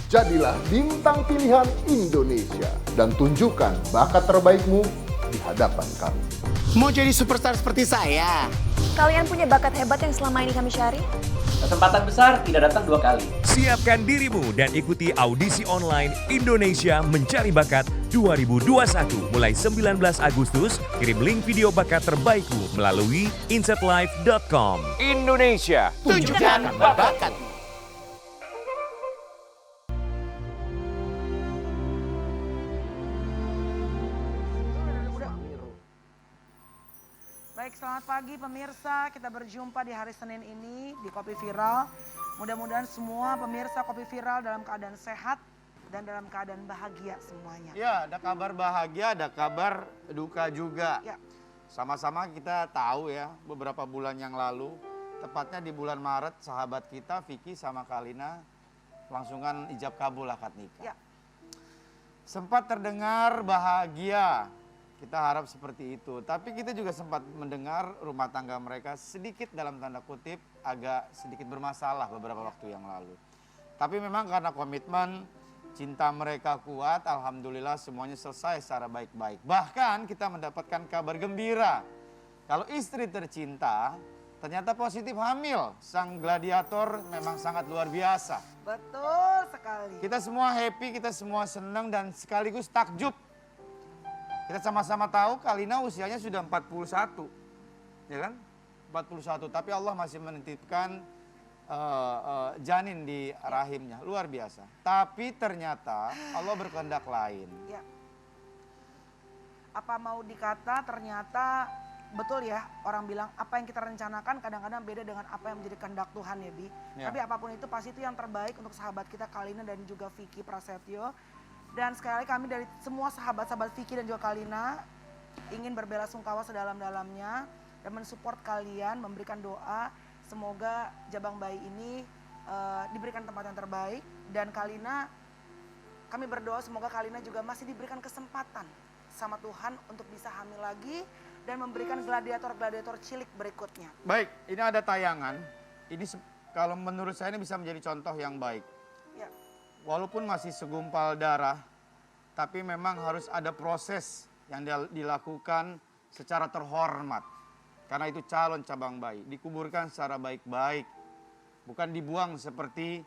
Jadilah bintang pilihan Indonesia dan tunjukkan bakat terbaikmu di hadapan kami. Mau jadi superstar seperti saya? Kalian punya bakat hebat yang selama ini kami cari? Kesempatan besar tidak datang 2 kali. Siapkan dirimu dan ikuti audisi online Indonesia Mencari Bakat 2021 mulai 19 Agustus. Kirim link video bakat terbaikmu melalui insetlife.com. Indonesia, Tunjukkan bakatmu. Baik, selamat pagi pemirsa. Kita berjumpa di hari Senin ini di Kopi Viral. Mudah-mudahan semua pemirsa Kopi Viral dalam keadaan sehat dan dalam keadaan bahagia semuanya. Ya, ada kabar bahagia, ada kabar duka juga. Ya. Sama-sama kita tahu ya, beberapa bulan yang lalu, tepatnya di bulan Maret, sahabat kita Vicky sama Kalina langsungan ijab kabul akad nikah. Ya. Sempat terdengar bahagia, kita harap seperti itu. Tapi kita juga sempat mendengar rumah tangga mereka sedikit dalam tanda kutip agak sedikit bermasalah beberapa waktu yang lalu. Tapi memang karena komitmen, cinta mereka kuat, alhamdulillah semuanya selesai secara baik-baik. Bahkan kita mendapatkan kabar gembira. Kalau istri tercinta ternyata positif hamil. Sang gladiator memang sangat luar biasa. Betul sekali. Kita semua happy, kita semua senang dan sekaligus takjub. Kita sama-sama tahu Kalina usianya sudah 41, ya kan? 41, tapi Allah masih menitipkan janin di rahimnya, luar biasa. Tapi ternyata Allah berkehendak lain. Ya. Apa mau dikata ternyata betul ya, orang bilang apa yang kita rencanakan kadang-kadang beda dengan apa yang menjadi kehendak Tuhan ya Bi. Ya. Tapi apapun itu pasti itu yang terbaik untuk sahabat kita Kalina dan juga Vicky Prasetyo. Dan sekali lagi kami dari semua sahabat-sahabat Vicky dan juga Kalina ingin berbelasungkawa sedalam-dalamnya dan mensupport kalian, memberikan doa semoga jabang bayi ini diberikan tempat yang terbaik. Dan Kalina, kami berdoa semoga Kalina juga masih diberikan kesempatan sama Tuhan untuk bisa hamil lagi dan memberikan gladiator-gladiator cilik berikutnya. Baik, ini ada tayangan. Ini kalau menurut saya ini bisa menjadi contoh yang baik. Ya. Walaupun masih segumpal darah, tapi memang harus ada proses yang dilakukan secara terhormat. Karena itu calon cabang bayi, dikuburkan secara baik-baik. Bukan dibuang seperti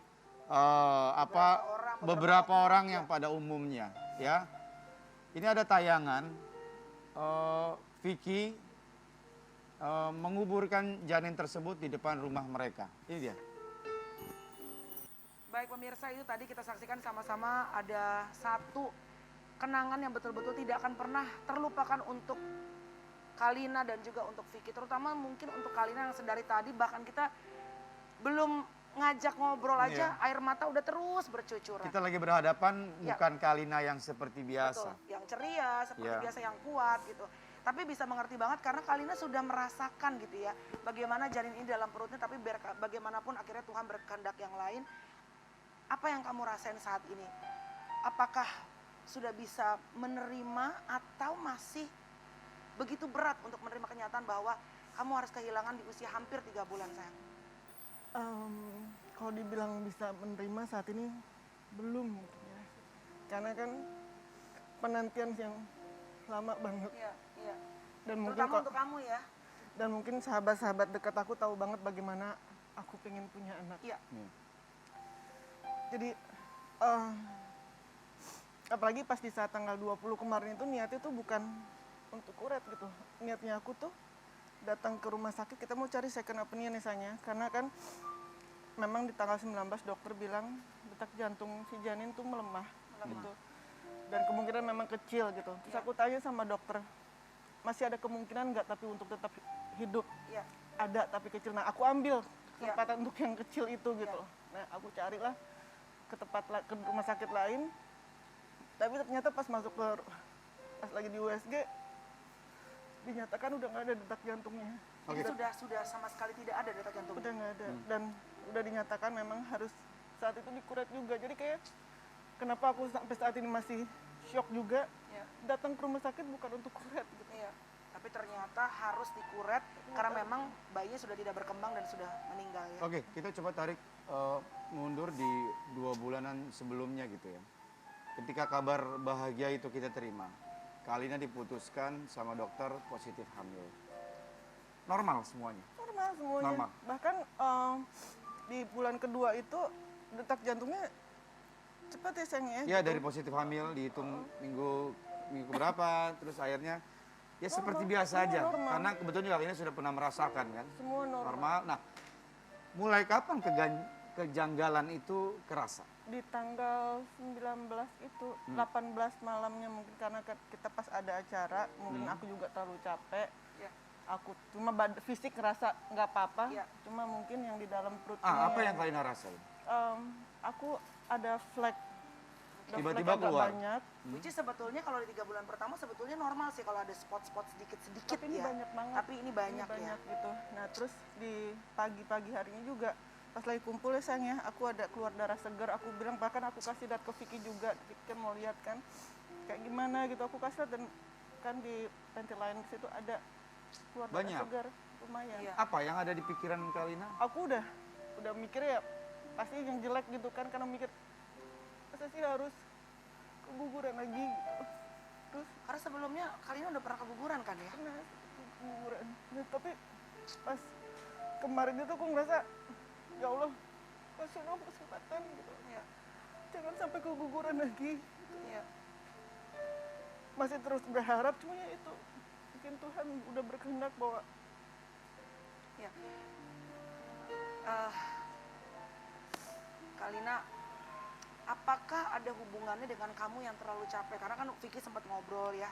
beberapa orang yang pada umumnya. Ya. Ini ada tayangan, Vicky menguburkan janin tersebut di depan rumah mereka. Ini dia. Baik pemirsa, itu tadi kita saksikan sama-sama ada satu kenangan yang betul-betul tidak akan pernah terlupakan untuk Kalina dan juga untuk Vicky. Terutama mungkin untuk Kalina yang sedari tadi bahkan kita belum ngajak ngobrol aja air mata udah terus bercucuran. Kita lagi berhadapan Ya. bukan Kalina yang seperti biasa. Betul, yang ceria, seperti Ya. biasa yang kuat gitu. Tapi bisa mengerti banget karena Kalina sudah merasakan gitu ya. Bagaimana janin ini dalam perutnya tapi bagaimanapun akhirnya Tuhan berkehendak yang lain. Apa yang kamu rasain saat ini? Apakah sudah bisa menerima atau masih begitu berat untuk menerima kenyataan bahwa kamu harus kehilangan di usia hampir 3 bulan sayang? Kalau dibilang bisa menerima saat ini belum mungkin ya. Karena kan penantian yang lama banget. Iya, iya. Dan mungkin Terutama untuk kamu ya. dan mungkin sahabat-sahabat dekat aku tahu banget bagaimana aku pengen punya anak. Iya. Jadi apalagi pas di saat tanggal 20 kemarin itu niatnya tuh bukan untuk uret gitu. Niatnya aku tuh datang ke rumah sakit, kita mau cari second opinion misalnya. Karena kan memang di tanggal 19 dokter bilang detak jantung si janin tuh melemah. Gitu. Dan kemungkinan memang kecil gitu. Terus aku tanya sama dokter, masih ada kemungkinan nggak tapi untuk tetap hidup? Iya. Ada tapi kecil. Nah aku ambil kesempatan untuk yang kecil itu gitu. Nah aku carilah ke rumah sakit lain. Tapi ternyata pas lagi di USG dinyatakan udah nggak ada detak jantungnya. Jadi sudah sama sekali tidak ada detak jantung. Udah nggak ada dan udah dinyatakan memang harus saat itu dikuret juga. Jadi kayak kenapa aku sampai saat ini masih shock juga. Ya. Datang ke rumah sakit bukan untuk kuret gitu. Iya. Tapi ternyata harus dikuret karena memang bayinya sudah tidak berkembang dan sudah meninggal ya. Oke, kita coba tarik mundur di 2 bulanan sebelumnya gitu ya. Ketika kabar bahagia itu kita terima, Kalina diputuskan sama dokter positif hamil. Normal semuanya. Normal semuanya. Normal. Bahkan di bulan kedua itu detak jantungnya cepat ya sayang ya. Ya gitu. dari positif hamil dihitung minggu berapa, terus akhirnya ya seperti biasa semua aja. normal. Karena kebetulan juga Kalina sudah pernah merasakan kan. Semua normal. Nah, mulai kapan kejanggalan itu kerasa? Di tanggal 19 itu, 18 malamnya mungkin karena kita pas ada acara, mungkin aku juga terlalu capek. Aku cuma fisik ngerasa nggak apa-apa, cuma mungkin yang di dalam perutnya. Apa yang Kalina rasain? Aku ada flek. Tiba-tiba agak keluar. banyak. Which is sebetulnya kalau di 3 bulan pertama sebetulnya normal sih kalau ada spot-spot sedikit-sedikit Tapi ini ya. banyak banget. Tapi ini banyak ya. gitu. Nah terus di pagi-pagi harinya juga pas lagi kumpul ya sayang ya, aku ada keluar darah segar. Aku bilang bahkan aku kasih lihat ke Vicky juga. Vicky kan mau lihat kan kayak gimana gitu. Aku kasih lihat dan kan di panty lain ke situ ada keluar Banyak. darah segar lumayan. Iya. Apa yang ada di pikiran Kalina? Aku udah mikir ya pasti yang jelek gitu kan karena mikir masa sih harus keguguran lagi gitu. Terus Karena sebelumnya Kalina udah pernah keguguran kan ya? nah, keguguran. Nah, tapi pas kemarin itu aku ngerasa ya Allah kasih dong kesempatan gitu. Iya. Jangan sampai keguguran lagi. Iya. Masih terus berharap cuma ya itu mungkin Tuhan udah berkehendak bahwa Ya. Kalina, apakah ada hubungannya dengan kamu yang terlalu capek? Karena kan Vicky sempat ngobrol ya,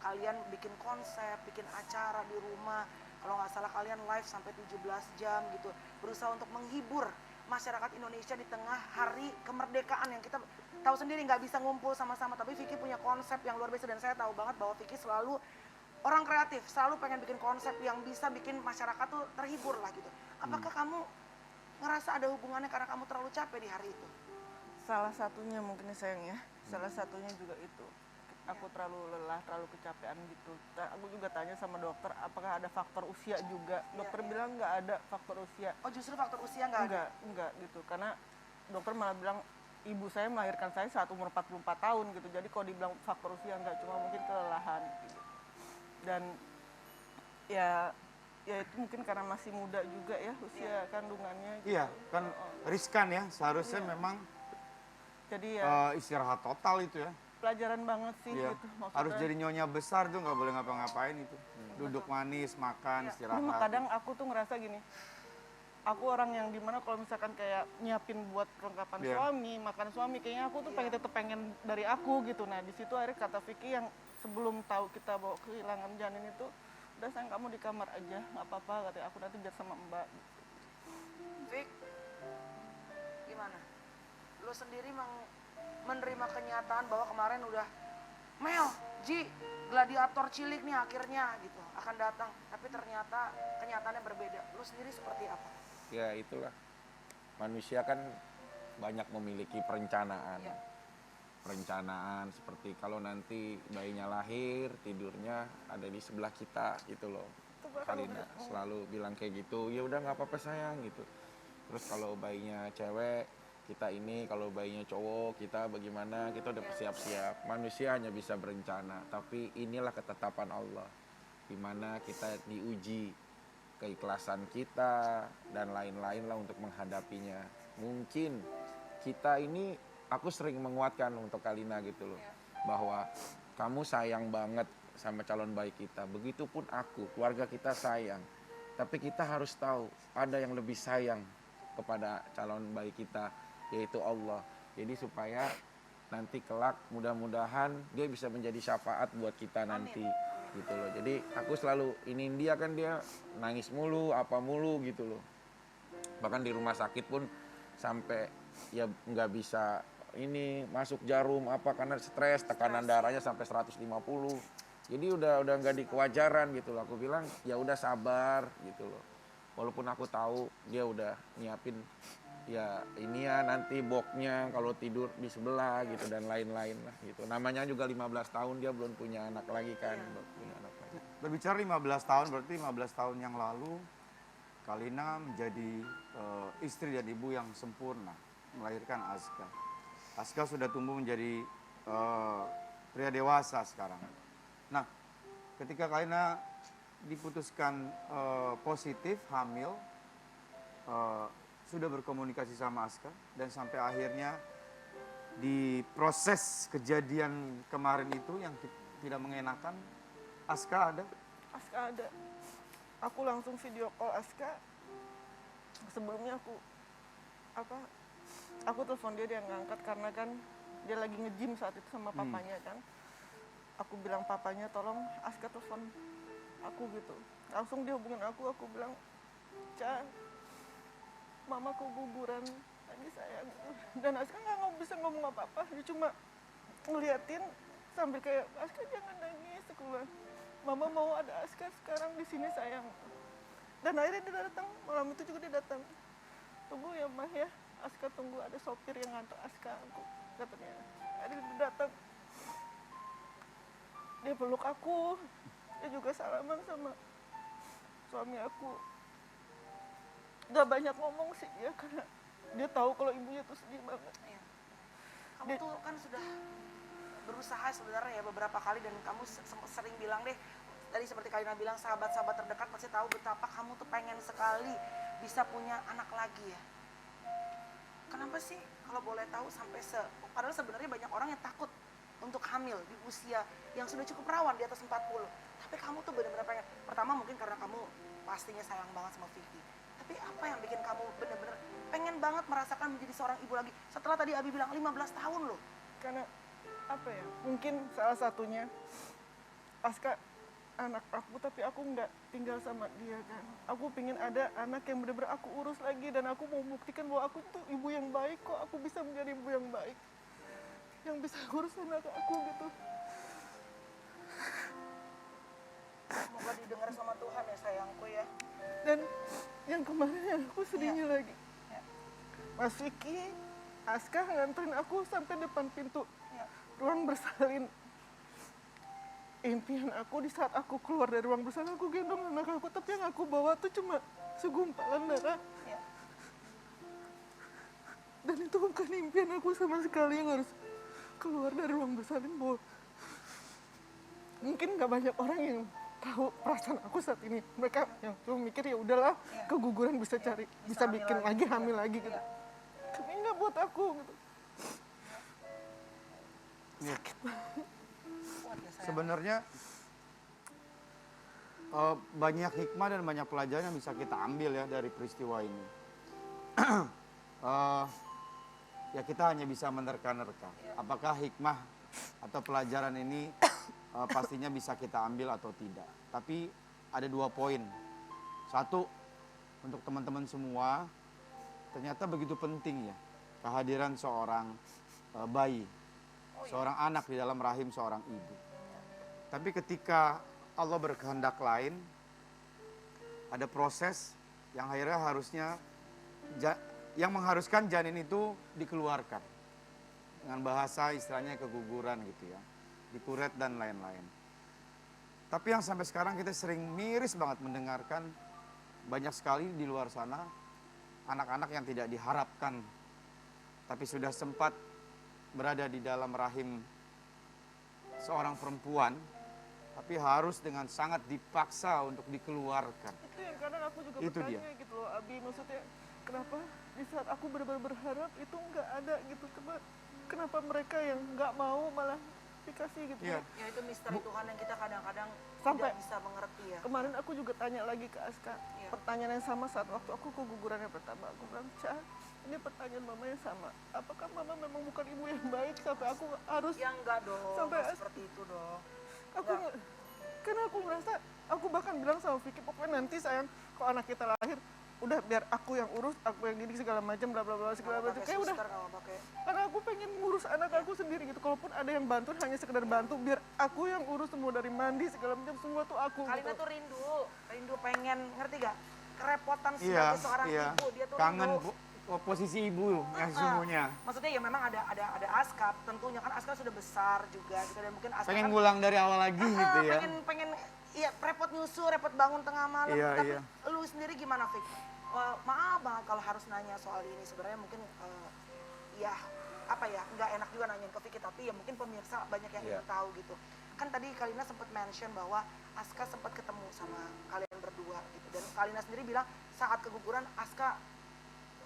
kalian bikin konsep, bikin acara di rumah. Kalau nggak salah kalian live sampai 17 jam gitu. Berusaha untuk menghibur masyarakat Indonesia di tengah hari kemerdekaan yang kita tahu sendiri nggak bisa ngumpul sama-sama. Tapi Vicky punya konsep yang luar biasa dan saya tahu banget bahwa Vicky selalu orang kreatif, selalu pengen bikin konsep yang bisa bikin masyarakat tuh terhibur lah gitu. Apakah kamu ngerasa ada hubungannya karena kamu terlalu capek di hari itu? salah satunya mungkin ya sayang ya. Salah satunya juga itu. Aku terlalu lelah, terlalu kecapean gitu. Aku juga tanya sama dokter apakah ada faktor usia juga. Dokter bilang nggak ada faktor usia. Oh justru faktor usia nggak ada? Enggak gitu. Karena dokter malah bilang ibu saya melahirkan saya saat umur 44 tahun gitu. Jadi kalau dibilang faktor usia enggak, cuma mungkin kelelahan gitu. Dan ya itu mungkin karena masih muda juga ya usia kandungannya. Gitu. Iya, kan riskan ya. Seharusnya memang Jadi ya istirahat total itu ya. pelajaran banget sih Iya. gitu. Maksudnya, Harus jadi nyonya besar tuh nggak boleh ngapa-ngapain itu. Duduk manis, makan, istirahat. cuma kadang aku tuh ngerasa gini. Aku orang yang dimana kalau misalkan kayak nyiapin buat perlengkapan Iya. suami, makan suami, kayaknya aku tuh pengen dari aku gitu. Nah di situ akhirnya kata Vicky yang sebelum tahu kita bawa kehilangan janin itu, udah sayang kamu di kamar aja, nggak apa-apa katanya aku nanti biar sama Mbak. Vic, gimana? Lu sendiri menerima kenyataan bahwa kemarin udah Mel, Ji, gladiator cilik nih akhirnya gitu akan datang, tapi ternyata kenyataannya berbeda. Lu sendiri seperti apa? Ya itulah, manusia kan banyak memiliki perencanaan. Ya. Perencanaan seperti kalau nanti bayinya lahir, tidurnya ada di sebelah kita gitu loh. Kalina selalu bilang kayak gitu, ya udah nggak apa-apa sayang gitu. Terus kalau bayinya cewek, kita ini, kalau bayinya cowok, kita bagaimana, kita udah siap-siap. Manusia hanya bisa berencana, tapi inilah ketetapan Allah. Dimana kita diuji keikhlasan kita dan lain-lain lah untuk menghadapinya. Mungkin kita ini, aku sering menguatkan untuk Kalina gitu loh, bahwa kamu sayang banget sama calon bayi kita. Begitupun aku, keluarga kita sayang. Tapi kita harus tahu ada yang lebih sayang kepada calon bayi kita, yaitu Allah. Jadi supaya nanti kelak mudah-mudahan dia bisa menjadi syafaat buat kita nanti. Gitu loh. Jadi aku selalu iniin dia, kan dia nangis mulu, apa mulu gitu loh. Bahkan di rumah sakit pun sampai ya nggak bisa ini masuk jarum apa karena stres, tekanan darahnya sampai 150. Jadi udah nggak di kewajaran gitu loh. Aku bilang ya udah sabar gitu loh. Walaupun aku tahu dia udah nyiapin ya ini ya nanti boxnya kalau tidur di sebelah gitu dan lain-lain lah gitu. Namanya juga 15 tahun dia belum punya anak lagi kan. Belum punya anak lagi. Berbicara 15 tahun, berarti 15 tahun yang lalu Kalina menjadi istri dan ibu yang sempurna, melahirkan Aska. Aska sudah tumbuh menjadi pria dewasa sekarang. Nah, ketika Kalina diputuskan positif, hamil, sudah berkomunikasi sama Aska, dan sampai akhirnya di proses kejadian kemarin itu yang tidak mengenakan, Aska ada? Aska ada. Aku langsung video call Aska. Sebelumnya aku telepon dia nggak angkat karena kan dia lagi nge-gym saat itu sama papanya kan. Aku bilang papanya tolong Aska telepon aku gitu. Langsung dia hubungin aku bilang, Ca, mama keguguran lagi sayang. Dan Aska nggak bisa ngomong apa-apa, dia cuma ngeliatin sambil kayak, Aska jangan nangis. Aku bilang, mama mau ada Aska sekarang di sini sayang. Dan akhirnya dia datang, malam itu juga dia datang. Tunggu ya Mah ya, Aska tunggu, ada sopir yang nganter Aska, aku katanya. Akhirnya dia datang, dia peluk aku, dia juga salaman sama suami aku. Gak banyak ngomong sih ya, karena dia tahu kalau ibunya tuh sedih banget. Iya. Kamu tuh kan sudah berusaha sebenarnya ya beberapa kali, dan kamu sering bilang deh, tadi seperti Kalina bilang, sahabat-sahabat terdekat pasti tahu betapa kamu tuh pengen sekali bisa punya anak lagi ya. Kenapa sih kalau boleh tahu sampai padahal sebenarnya banyak orang yang takut untuk hamil di usia yang sudah cukup rawan di atas 40. Tapi kamu tuh benar-benar pengen. Pertama mungkin karena kamu pastinya sayang banget sama Vicky. Tapi apa yang bikin kamu benar-benar pengen banget merasakan menjadi seorang ibu lagi? Setelah tadi Abi bilang 15 tahun loh. Karena apa ya, mungkin salah satunya Aska anak aku, tapi aku nggak tinggal sama dia kan. Aku pengen ada anak yang benar-benar aku urus lagi, dan aku mau buktikan bahwa aku tuh ibu yang baik kok. Aku bisa menjadi ibu yang baik, yang bisa ngurus anak aku gitu. Semoga didengar sama Tuhan ya sayangku ya. Dan yang kemarin yang aku sedihnya lagi, Mas Vicky, Aska nganterin aku sampai depan pintu ruang bersalin. Impian aku di saat aku keluar dari ruang bersalin, aku gendong anak aku, tapi yang aku bawa tuh cuma segumpalan darah. Dan itu bukan impian aku sama sekali, yang harus keluar dari ruang bersalin. Bahwa mungkin gak banyak orang yang tahu perasaan aku saat ini. Mereka yang cuma mikir ya udahlah, keguguran bisa cari, bisa bikin lagi hamil lagi gitu. Tapi nggak buat aku gitu. Sakit banget. Sebenarnya banyak hikmah dan banyak pelajaran yang bisa kita ambil ya dari peristiwa ini. Ya kita hanya bisa menerka-nerka. Apakah hikmah atau pelajaran ini pastinya bisa kita ambil atau tidak. Tapi ada 2 poin. Satu, untuk teman-teman semua, ternyata begitu penting ya kehadiran seorang bayi, seorang anak di dalam rahim seorang ibu. Tapi ketika Allah berkehendak lain, ada proses yang akhirnya harusnya, yang mengharuskan janin itu dikeluarkan. Dengan bahasa istilahnya keguguran gitu ya, dikuret dan lain-lain. Tapi yang sampai sekarang kita sering miris banget mendengarkan banyak sekali di luar sana anak-anak yang tidak diharapkan, tapi sudah sempat berada di dalam rahim seorang perempuan, tapi harus dengan sangat dipaksa untuk dikeluarkan. Itu yang kadang aku juga Itu bertanya dia. gitu loh, Abi. Maksudnya kenapa di saat aku benar-benar berharap itu nggak ada gitu. Kenapa mereka yang nggak mau malah dikasih gitu. Iya. Ya itu misteri Tuhan yang kita kadang-kadang Sampai tidak bisa mengerti ya. kemarin aku juga tanya lagi ke Aska, Iya. pertanyaan yang sama saat waktu aku keguguran yang pertama. Aku bilang, Ca, ini pertanyaan mama yang sama. Apakah mama memang bukan ibu yang baik sampai aku harus Ya enggak dong, Sampai enggak seperti itu dong. aku karena aku merasa, aku bahkan bilang sama Vicky, pokoknya nanti sayang kalau anak kita lahir udah biar aku yang urus, aku yang didik segala macam bla bla bla segala macam. Kayak udah, karena aku pengen ngurus anak aku sendiri gitu. Kalaupun ada yang bantu, hanya sekedar bantu, biar aku yang urus semua dari mandi segala macam, semua tuh aku. Kalina gitu. tuh rindu pengen, ngerti gak? Kerepotan sebagai seorang ibu, dia tuh kangen rindu. posisi ibu yang sesungguhnya. Maksudnya ya memang ada Aska, tentunya kan Aska sudah besar juga gitu, dan mungkin Aska Pengen kan, ngulang dari awal lagi gitu ya. pengen Iya, repot nyusul, repot bangun tengah malam. Iya, Tapi iya. lu sendiri gimana, Fik? Maaf banget kalau harus nanya soal ini. Sebenarnya mungkin ya apa ya, nggak enak juga nanyain ke Vicky, tapi ya mungkin pemirsa banyak yang ingin tahu gitu. Kan tadi Kalina sempat mention bahwa Aska sempat ketemu sama kalian berdua gitu. Dan Kalina sendiri bilang saat keguguran Aska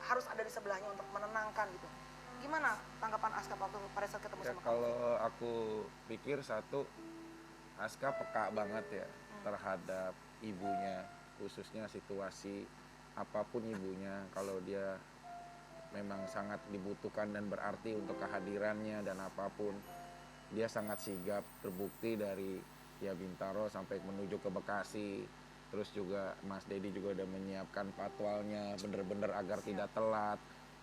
harus ada di sebelahnya untuk menenangkan gitu. Gimana tanggapan Aska waktu pada saat ketemu Ya, sama kamu? kalau aku pikir satu, Aska peka banget ya terhadap ibunya, khususnya situasi apapun ibunya, kalau dia memang sangat dibutuhkan dan berarti untuk kehadirannya dan apapun, dia sangat sigap. Terbukti dari ya Bintaro sampai menuju ke Bekasi, terus juga Mas Dedi juga udah menyiapkan patwalnya bener-bener agar tidak telat.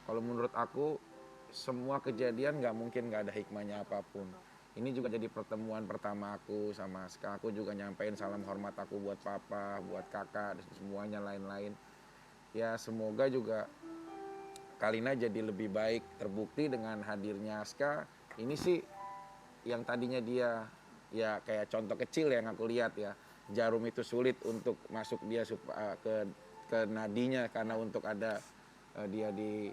Kalau menurut aku semua kejadian nggak mungkin nggak ada hikmahnya apapun. Ini juga jadi pertemuan pertama aku sama Aska. Aku juga nyampein salam hormat aku buat papa, buat kakak, dan semuanya lain-lain. Ya semoga juga Kalina jadi lebih baik. Terbukti dengan hadirnya Aska. Ini sih yang tadinya dia ya kayak contoh kecil yang aku lihat ya. Jarum itu sulit untuk masuk dia ke nadinya karena untuk ada dia di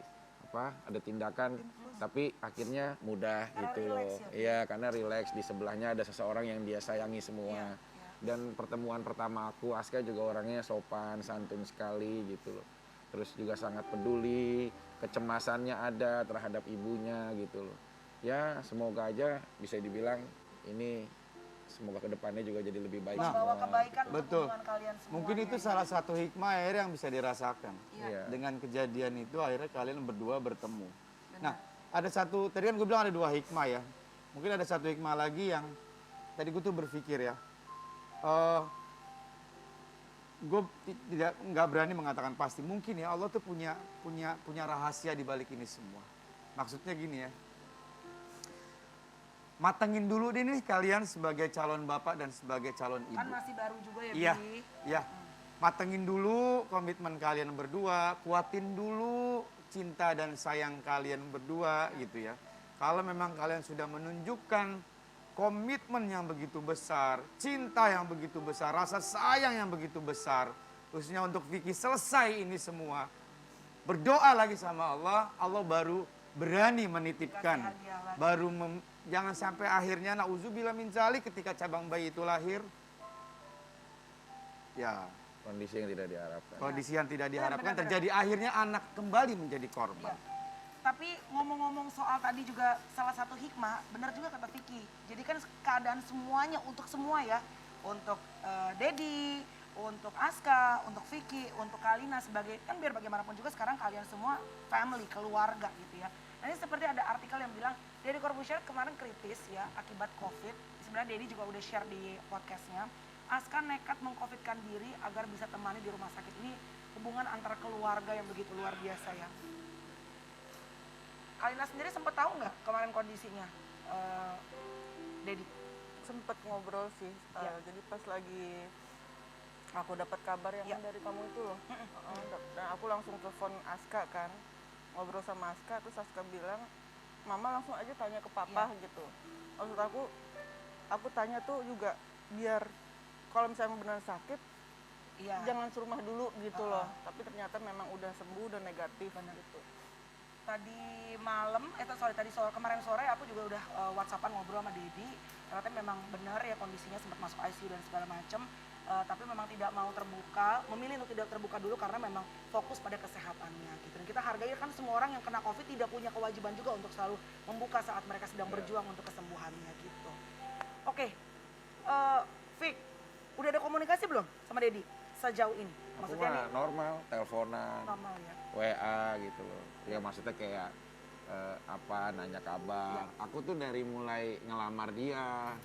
ada tindakan, tapi akhirnya mudah gitu loh. Iya, karena rileks, di sebelahnya ada seseorang yang dia sayangi semua. Dan pertemuan pertama aku, Aska juga orangnya sopan, santun sekali gitu loh. Terus juga sangat peduli, kecemasannya ada terhadap ibunya gitu loh. Ya semoga aja bisa dibilang ini semoga kedepannya juga jadi lebih baik Membawa semua. kebaikan untuk Betul. hubungan kalian semua. Mungkin itu salah satu hikmah akhirnya yang bisa dirasakan. Iya. Dengan kejadian itu akhirnya kalian berdua bertemu. Nah, ada satu, tadi kan gue bilang ada 2 hikmah ya. Mungkin ada satu hikmah lagi yang tadi gue tuh berpikir ya. Gue nggak berani mengatakan pasti. Mungkin ya Allah tuh punya rahasia di balik ini semua. Maksudnya gini ya. Matengin dulu deh nih kalian sebagai calon bapak dan sebagai calon ibu. Kan masih baru juga ya, Iya, Bi? iya. Matengin dulu komitmen kalian berdua, kuatin dulu cinta dan sayang kalian berdua gitu ya. Kalau memang kalian sudah menunjukkan komitmen yang begitu besar, cinta yang begitu besar, rasa sayang yang begitu besar, khususnya untuk Vicky selesai ini semua, berdoa lagi sama Allah, Allah baru berani menitipkan, baru jangan sampai akhirnya nauzubillah min dzalik ketika cabang bayi itu lahir, ya Kondisi yang tidak diharapkan. kondisi yang tidak diharapkan benar, terjadi, akhirnya anak kembali menjadi korban. Tapi ngomong-ngomong soal tadi juga salah satu hikmah, benar juga kata Vicky. Jadi kan keadaan semuanya untuk semua ya, untuk Dedi, untuk Aska, untuk Vicky, untuk Kalina sebagai, kan biar bagaimanapun juga sekarang kalian semua family, keluarga gitu ya. Nah ini seperti ada artikel yang bilang Deddy Corbuzier kemarin kritis ya akibat COVID. Sebenarnya Dedi juga udah share di podcastnya. Aska nekat mengcovidkan diri agar bisa temani di rumah sakit. Ini hubungan antara keluarga yang begitu luar biasa ya. Kalina sendiri sempat tahu nggak kemarin kondisinya, Dedi? Sempet ngobrol sih, jadi pas lagi aku dapat kabar yang dari kamu itu loh, dan aku langsung telepon Aska kan, ngobrol sama Aska, terus Aska bilang, mama langsung aja tanya ke papa gitu. Maksud aku tanya tuh juga biar kalau misalnya benar sakit, jangan serumah dulu gitu loh. Tapi ternyata memang udah sembuh dan negatif gitu. Tadi malam, kemarin sore aku juga udah WhatsAppan ngobrol sama Dedi. Ternyata memang benar ya kondisinya sempat masuk ICU dan segala macam. Tapi memang tidak mau terbuka, memilih untuk tidak terbuka dulu karena memang fokus pada kesehatannya gitu. Dan kita hargai kan semua orang yang kena COVID tidak punya kewajiban juga untuk selalu membuka saat mereka sedang berjuang untuk kesembuhannya gitu. Oke, Vic, udah ada komunikasi belum sama Dedi sejauh ini? Aku Maksudnya mah normal, teleponan, normal ya. WA gitu loh. Ya maksudnya kayak nanya kabar. Aku tuh dari mulai ngelamar dia,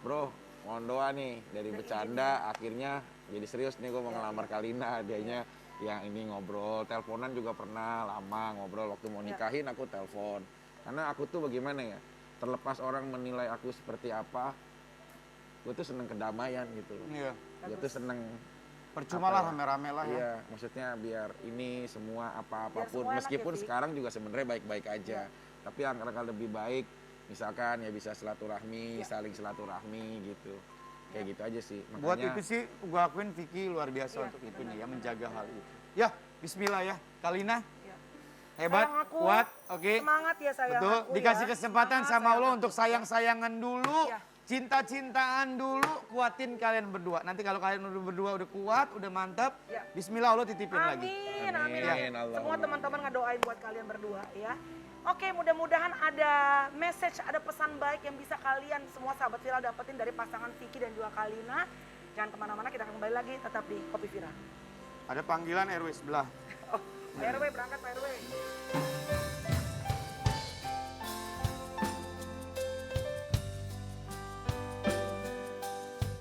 bro, mohon doa nih, dari bercanda akhirnya jadi serius nih gue mau ngelamar Kalina. Dianya yang ini ngobrol, teleponan juga pernah lama ngobrol waktu mau nikahin aku telepon. Karena aku tuh bagaimana ya, terlepas orang menilai aku seperti apa, gue tuh seneng kedamaian gitu loh. Iya. Gue tuh seneng Percuma lah rame-rame lah ya. Iya, maksudnya biar ini semua apapun, semua enak meskipun ya, Fi. sekarang juga sebenarnya baik-baik aja. Tapi angka lebih baik, misalkan ya bisa silaturahmi, saling silaturahmi gitu. Kayak gitu aja sih. Makanya, Buat itu sih gue akuin Vicky luar biasa untuk itu nih ya, menjaga hal itu. Ya, bismillah ya. Kalina, hebat, Sayang aku, kuat, oke. Semangat ya sayang Betul, aku dikasih ya. kesempatan Semangat, sama sayang Allah aku. untuk sayang-sayangan dulu. Iya. Cinta-cintaan dulu, kuatin kalian berdua. Nanti kalau kalian berdua udah kuat, udah mantap, Iya. bismillah Allah titipin lagi. Amin, amin, Amin, amin. Allahumma. Semua teman-teman ngedoain buat kalian berdua ya. Oke, mudah-mudahan ada message, ada pesan baik yang bisa kalian semua sahabat viral dapetin dari pasangan Vicky dan juga Kalina. Jangan kemana-mana, kita akan kembali lagi tetap di Kopi Viral. Ada panggilan RW sebelah. Pak RW, berangkat Pak RW.